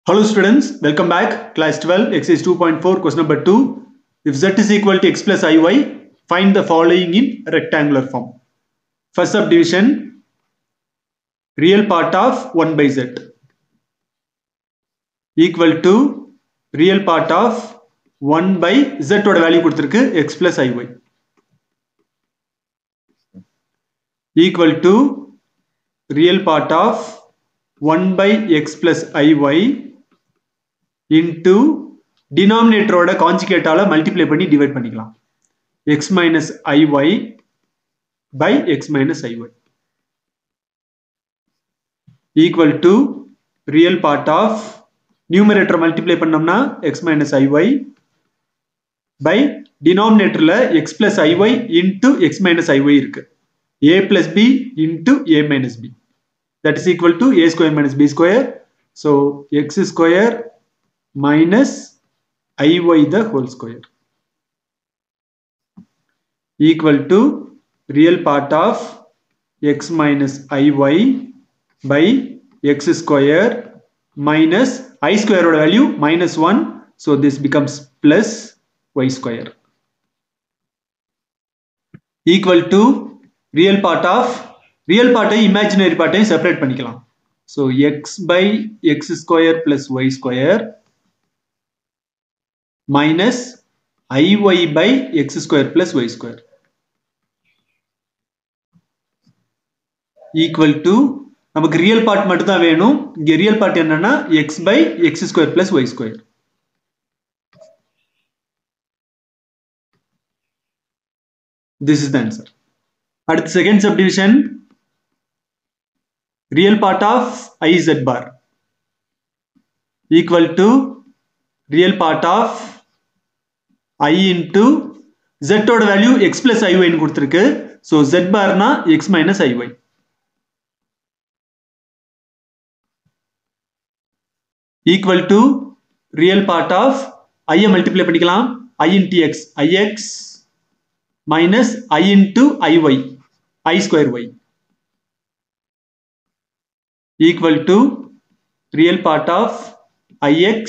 Hello students, welcome back. Class 12, exercise 2.4, question number 2. If z is equal to x plus iy, find the following in rectangular form. First subdivision, real part of 1 by z equal to real part of 1 by z oda value கொடுத்திருக்கு x plus iy equal to real part of 1 by x plus iy into denominator oda conjugate ஆல multiply பண்ணி divide பண்ணிக்கலாம் x minus iy by x minus iy equal to real part of numerator multiply பண்ணோம்னா x minus iy by denominator ல x plus iy into x minus iy இருக்கு a plus b into a minus b that is equal to a square minus b square, so x square minus iy the whole square equal to real part of x minus iy by x square minus I square oda value minus 1, so this becomes plus y square equal to real part imaginary part separate பண்ணிக்கலாம், so x by x square plus y square minus iy by x square plus y square equal to நமக்கு real part மட்டும் தான் வேணும். இங்க real part என்னன்னா x by x square plus y square. This is the answer. அடுத்து second subdivision, real part of I z bar equal to real part of I into z oda value x plus iy னு கொடுத்திருக்கு, so z bar na x minus iy equal to real part of I multiply பண்ணிக்கலாம் I into x ix minus I into iy I square y equal to real part of ix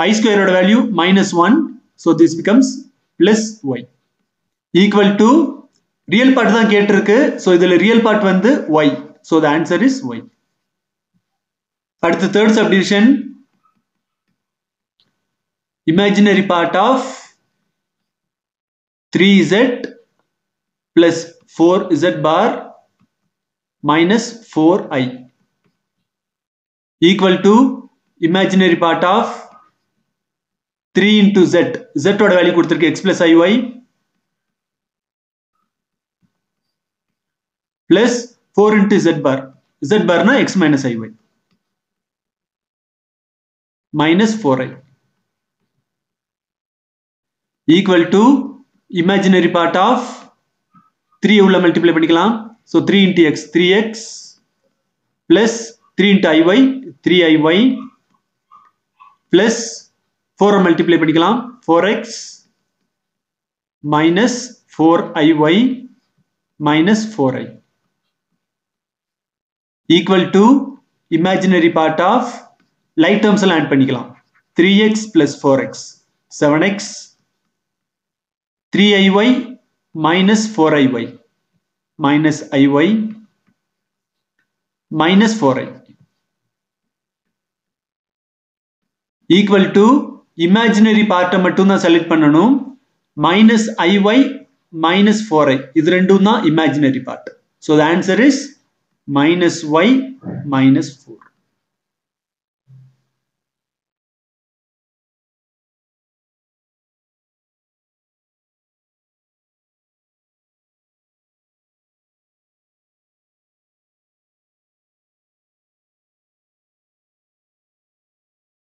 I square oda value minus 1, so this becomes plus y equal to real part தான் கேட்டிருக்கு, so இதுல real part வந்து y, so the answer is y. அடுத்து third subdivision, imaginary part of 3z plus 4z bar minus 4i equal to imaginary part of 3 into z oda value கொடுத்திருக்கு x plus iy plus 4 into z bar na x minus iy minus 4i equal to imaginary part of 3 உள்ள multiply பண்ணிக்கலாம், so 3 into x 3x plus 3 into iy 3iy plus 4 multiply பண்ணிக்கலாம் 4x minus 4iy minus 4i equal to imaginary part of like terms எல்லாம் add பண்ணிக்கலாம் 3x plus 4x 7x 3iy minus 4iy minus iy minus 4i equal to imaginary part மட்டும் தான் select பண்ணணும் minus iy minus 4i இது ரெண்டும் தான் imaginary part, so the answer is minus y minus 4.